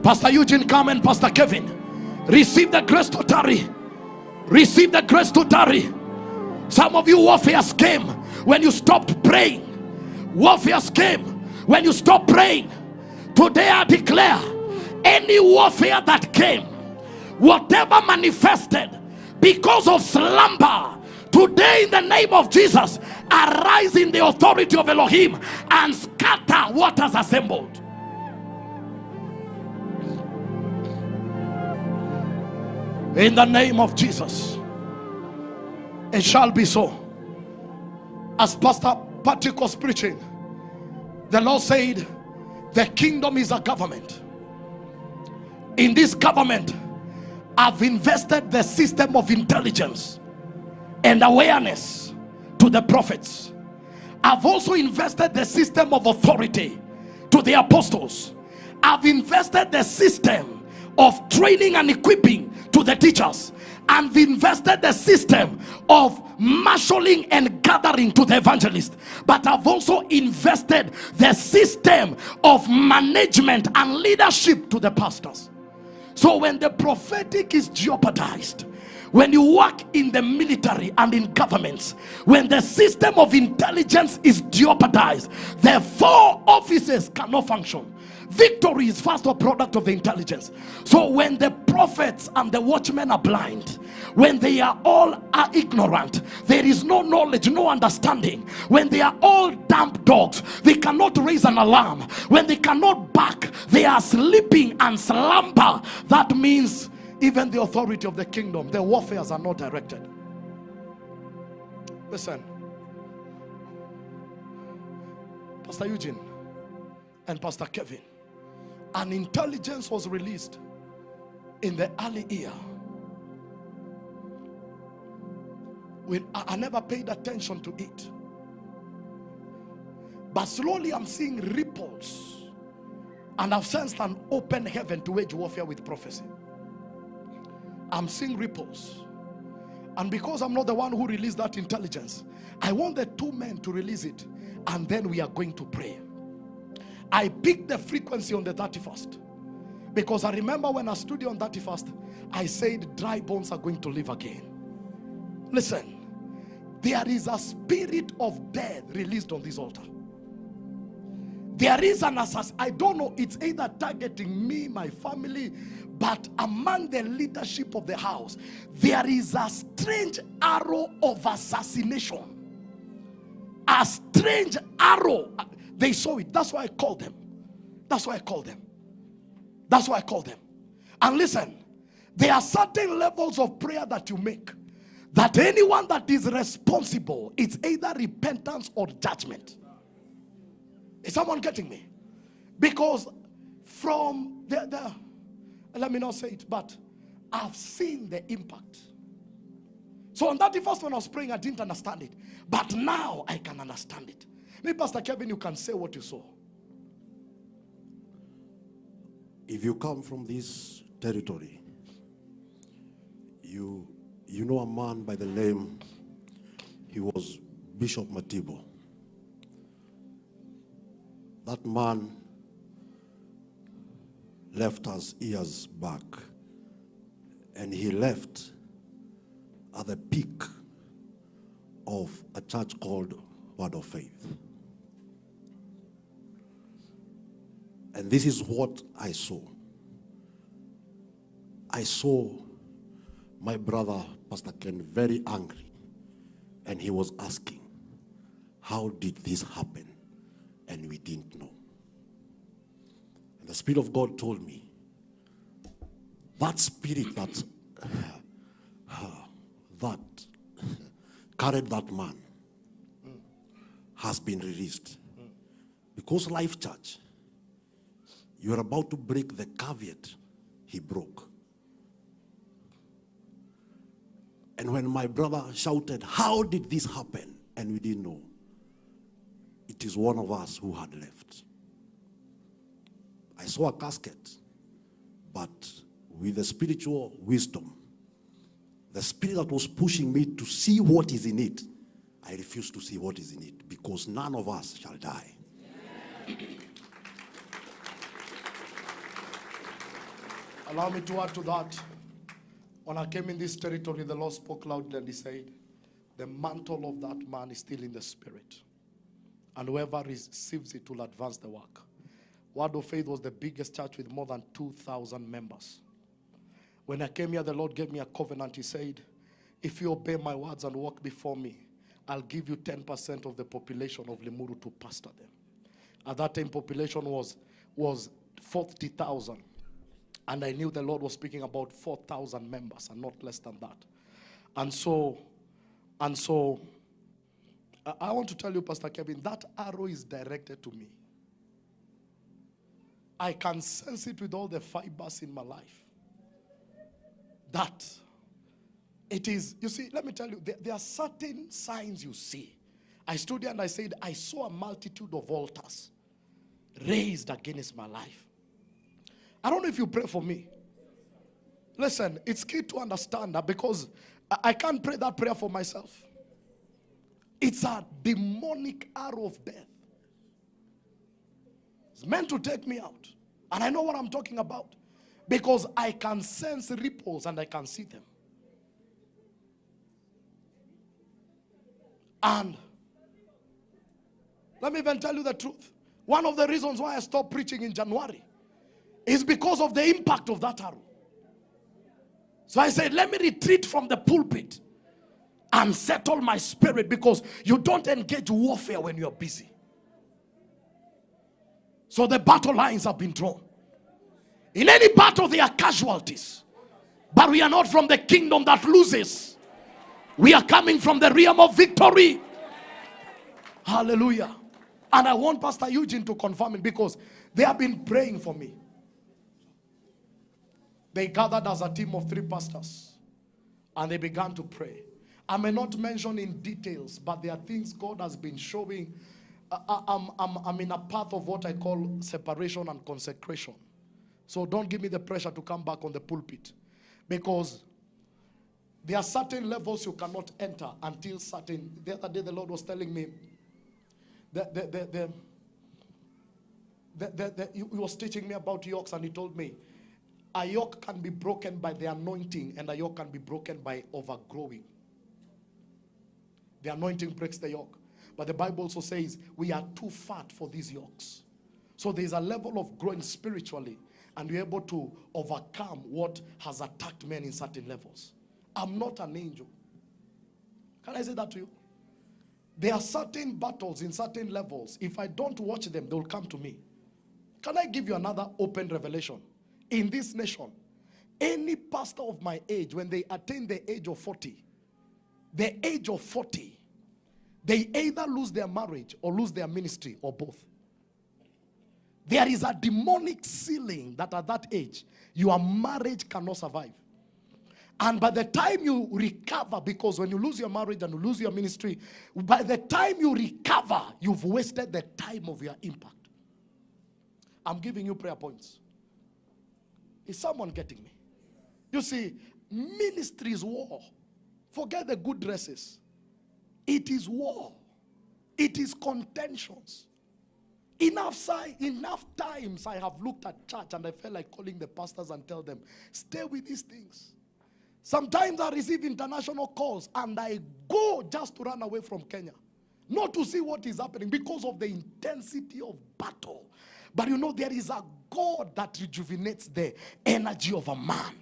Pastor Eugene, come, and Pastor Kevin. Receive the grace to tarry. Receive the grace to tarry. Some of you, warfare came when you stopped praying. Warfare came when you stopped praying. Today I declare, any warfare that came, whatever manifested because of slumber, today in the name of Jesus, arise in the authority of Elohim and scatter what has assembled. In the name of Jesus, it shall be so. As Pastor Patrick was preaching, the Lord said, the kingdom is a government. In this government, I've invested the system of intelligence and awareness to the prophets. I've also invested the system of authority to the apostles. I've invested the system of training and equipping to the teachers. I've invested the system of marshalling and gathering to the evangelist. But I've also invested the system of management and leadership to the pastors. So when the prophetic is jeopardized, when you work in the military and in governments, when the system of intelligence is jeopardized, the four offices cannot function. Victory is first a product of the intelligence. So when the prophets and the watchmen are blind, when they are all ignorant, there is no knowledge, no understanding. When they are all dumb dogs, they cannot raise an alarm. When they cannot bark, they are sleeping and slumber. That means even the authority of the kingdom, the warfares are not directed. Listen, Pastor Eugene and Pastor Kevin, an intelligence was released in the early year. I never paid attention to it, but slowly I'm seeing ripples, and I've sensed an open heaven to wage warfare with prophecy. I'm seeing ripples, and because I'm not the one who released that intelligence, I want the two men to release it, and then we are going to pray. I picked the frequency on the 31st because I remember when I stood on 31st, I said dry bones are going to live again. Listen, there is a spirit of death released on this altar. There is an assassin. I don't know, it's either targeting me, my family, but among the leadership of the house, there is a strange arrow of assassination. A strange arrow. They saw it. That's why I called them. That's why I called them. That's why I called them. And listen, there are certain levels of prayer that you make, that anyone that is responsible, it's either repentance or judgment. Is someone getting me? Because from the let me not say it, but I've seen the impact. So on that first when I was praying, I didn't understand it, but now I can understand it. Maybe Pastor Kevin, you can say what you saw. If you come from this territory, you know a man by the name, he was Bishop Matibo. That man left us years back, and he left at the peak of a church called Word of Faith. And this is what I saw. I saw my brother, Pastor Ken, very angry. And he was asking, how did this happen? And we didn't know. And the Spirit of God told me, that spirit that carried that man has been released. Because Life Church, you are about to break the caveat he broke. And when my brother shouted, how did this happen? And we didn't know, it is one of us who had left. I saw a casket, but with the spiritual wisdom, the spirit that was pushing me to see what is in it, I refused to see what is in it, because none of us shall die. Allow me to add to that. When I came in this territory, the Lord spoke loudly and he said, the mantle of that man is still in the spirit. And whoever receives it will advance the work. Word of Faith was the biggest church with more than 2,000 members. When I came here, the Lord gave me a covenant. He said, if you obey my words and walk before me, I'll give you 10% of the population of Limuru to pastor them. At that time, population was 40,000. And I knew the Lord was speaking about 4,000 members and not less than that. And so, I want to tell you, Pastor Kevin, that arrow is directed to me. I can sense it with all the fibers in my life. That it is, you see, let me tell you, there are certain signs you see. I stood here and I said, I saw a multitude of altars raised against my life. I don't know if you pray for me. Listen, it's key to understand that because I can't pray that prayer for myself. It's a demonic arrow of death. It's meant to take me out. And I know what I'm talking about. Because I can sense ripples and I can see them. And let me even tell you the truth. One of the reasons why I stopped preaching in January is because of the impact of that arrow. So I said, let me retreat from the pulpit and settle my spirit, because you don't engage warfare when you're busy. So the battle lines have been drawn. In any battle there are casualties. But we are not from the kingdom that loses. We are coming from the realm of victory. Hallelujah. And I want Pastor Eugene to confirm it, because they have been praying for me. They gathered as a team of 3 pastors and they began to pray. I may not mention in details, but there are things God has been showing. I'm in a path of what I call separation and consecration. So don't give me the pressure to come back on the pulpit, because there are certain levels you cannot enter until certain. The other day the Lord was telling me he was teaching me about yokes, and he told me a yoke can be broken by the anointing and a yoke can be broken by overgrowing. The anointing breaks the yoke. But the Bible also says we are too fat for these yokes. So there is a level of growing spiritually, and we're able to overcome what has attacked men in certain levels. I'm not an angel. Can I say that to you? There are certain battles in certain levels. If I don't watch them, they will come to me. Can I give you another open revelation? In this nation, any pastor of my age, when they attain the age of 40, they either lose their marriage or lose their ministry, or both. There is a demonic ceiling that at that age, your marriage cannot survive. And by the time you recover, because when you lose your marriage and you lose your ministry, by the time you recover, you've wasted the time of your impact. I'm giving you prayer points. Is someone getting me? You see, ministry is war. Forget the good dresses. It is war. It is contentions. Enough times I have looked at church and I felt like calling the pastors and tell them, stay with these things. Sometimes I receive international calls and I go just to run away from Kenya. Not to see what is happening because of the intensity of battle. But you know, there is a God that rejuvenates the energy of a man.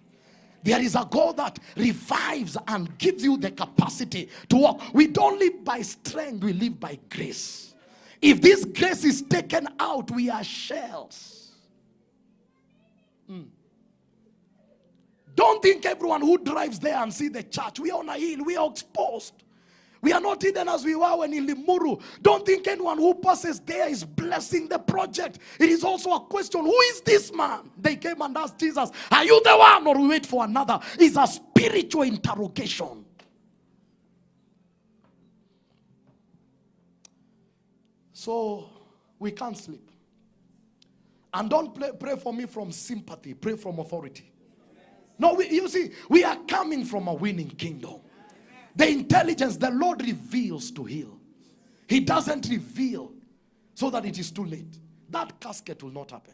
There is a God that revives and gives you the capacity to walk. We don't live by strength, we live by grace. If this grace is taken out, we are shells. Don't think everyone who drives there and see the church, we are on a hill, we are exposed. We are not hidden as we were when in Limuru. Don't think anyone who passes there is blessing the project. It is also a question, who is this man? They came and asked Jesus, are you the one, or we wait for another? It's a spiritual interrogation. So we can't sleep. And don't pray for me from sympathy. Pray from authority. No, you see, we are coming from a winning kingdom. The intelligence the Lord reveals to heal. He doesn't reveal so that it is too late. That casket will not happen.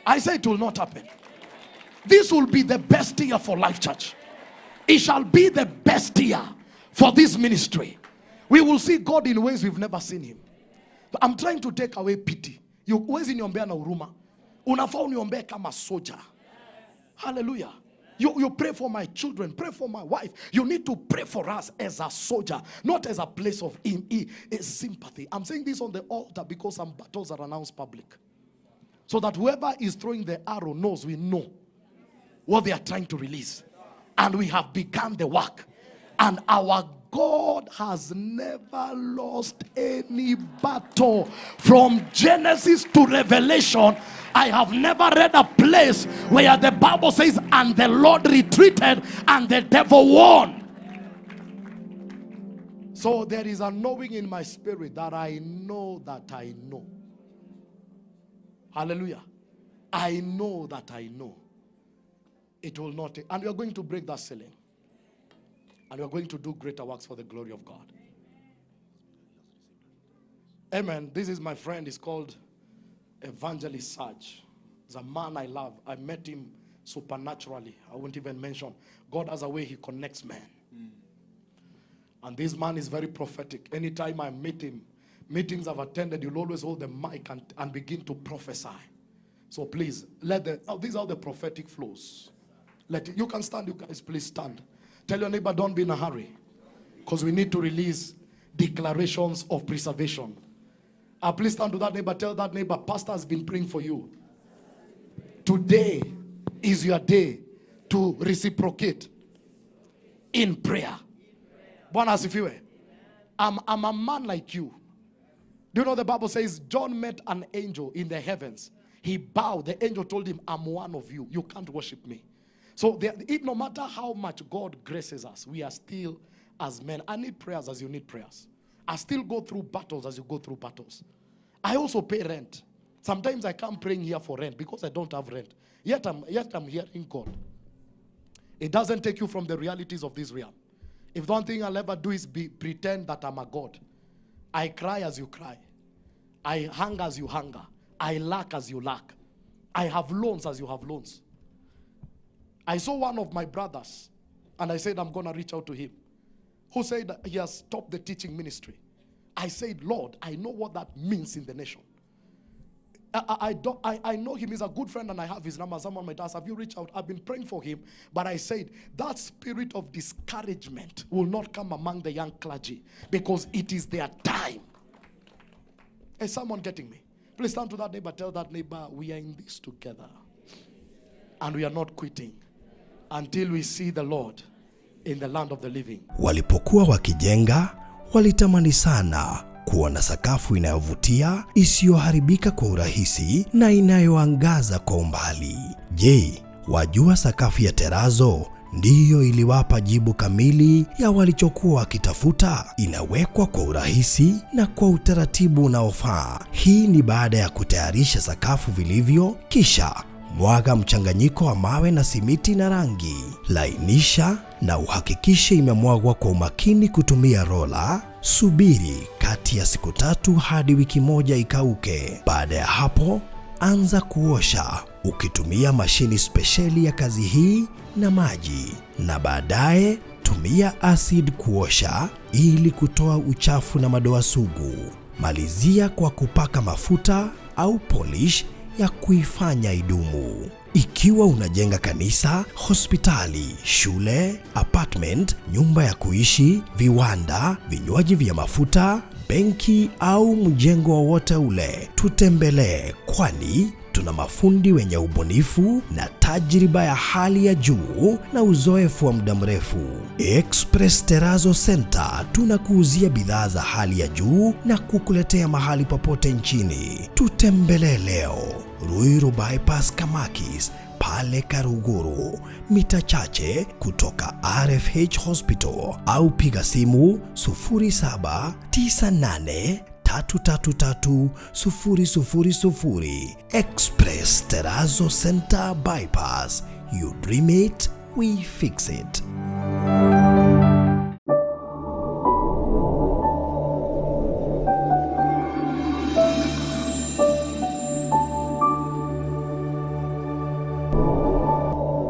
I say it will not happen. This will be the best year for Life Church. It shall be the best year for this ministry. We will see God in ways we've never seen him. I'm trying to take away pity. You huwezi niombea na huruma. Unafaa uniombee kama soja. Hallelujah. You pray for my children, pray for my wife. You need to pray for us as a soldier, not as a place of sympathy. I'm saying this on the altar because some battles are announced public. So that whoever is throwing the arrow knows we know what they are trying to release. And we have begun the work. And our God has never lost any battle. From Genesis to Revelation, I have never read a place where the Bible says, and the Lord retreated and the devil won. So there is a knowing in my spirit that I know that I know. Hallelujah. I know that I know. It will not take. And we are going to break that ceiling. And we are going to do greater works for the glory of God. Amen. This is my friend. He's called Evangelist Sarge. He's a man I love. I met him supernaturally. I won't even mention. God has a way he connects men. And this man is very prophetic. Anytime I meet him, meetings I've attended, you'll always hold the mic and begin to prophesy. So please, these are the prophetic flows. You can stand, you guys, please stand. Tell your neighbor, don't be in a hurry. Because we need to release declarations of preservation. Please stand to that neighbor. Tell that neighbor, Pastor has been praying for you. Today is your day to reciprocate in prayer. Bwana asifiwe. I'm a man like you. Do you know the Bible says John met an angel in the heavens. He bowed. The angel told him, I'm one of you. You can't worship me. So no matter how much God graces us, we are still as men. I need prayers as you need prayers. I still go through battles as you go through battles. I also pay rent. Sometimes I come praying here for rent because I don't have rent. Yet I'm hearing God. It doesn't take you from the realities of this realm. If the one thing I'll ever do is pretend that I'm a God. I cry as you cry. I hunger as you hunger. I lack as you lack. I have loans as you have loans. I saw one of my brothers, and I said, I'm going to reach out to him, who said he has stopped the teaching ministry. I said, Lord, I know what that means in the nation. I know him. He's a good friend, and I have his number. Someone might ask, have you reached out? I've been praying for him, but I said, that spirit of discouragement will not come among the young clergy, because it is their time. Is someone getting me? Please stand to that neighbor. Tell that neighbor, we are in this together, and we are not quitting until we see the Lord in the land of the living. Walipokuwa wakijenga, walitamani sana kuona sakafu inayovutia, isiyoharibika kwa urahisi na inayoangaza kwa umbali. Je, wajua sakafu ya terazo ndiyo iliwapa jibu kamili ya walichokuwa wakitafuta? Inawekwa kwa urahisi na kwa utaratibu unaofaa. Hii ni baada ya kutayarisha sakafu vilivyo, kisha mwaga mchanganyiko wa mawe na simiti na rangi. Lainisha na uhakikishe imemwagwa kwa umakini kutumia rola. Subiri kati ya siku 3 hadi wiki 1 ikauke. Baada ya hapo, anza kuosha ukitumia mashini spesheli ya kazi hii na maji. Na baadaye tumia acid kuosha ili kutoa uchafu na madoa sugu. Malizia kwa kupaka mafuta au polish ya kuifanya idumu. Ikiwa unajenga kanisa, hospitali, shule, apartment, nyumba ya kuishi, viwanda, vinywaji vya mafuta, benki au mjengo wowote ule, tutembelee, kwani tuna mafundi wenye ubunifu na tajriba ya hali ya juu na uzoefu wa muda mrefu. Express Terazo Center tunakuuzia bidhaa za hali ya juu na kukuletea mahali popote nchini. Tutembelee leo, Ruiru Bypass Kamakis, pale Karuguru, mita chache kutoka RFH Hospital, au piga simu 0798333000. Express Terazo Center Bypass. You dream it, we fix it.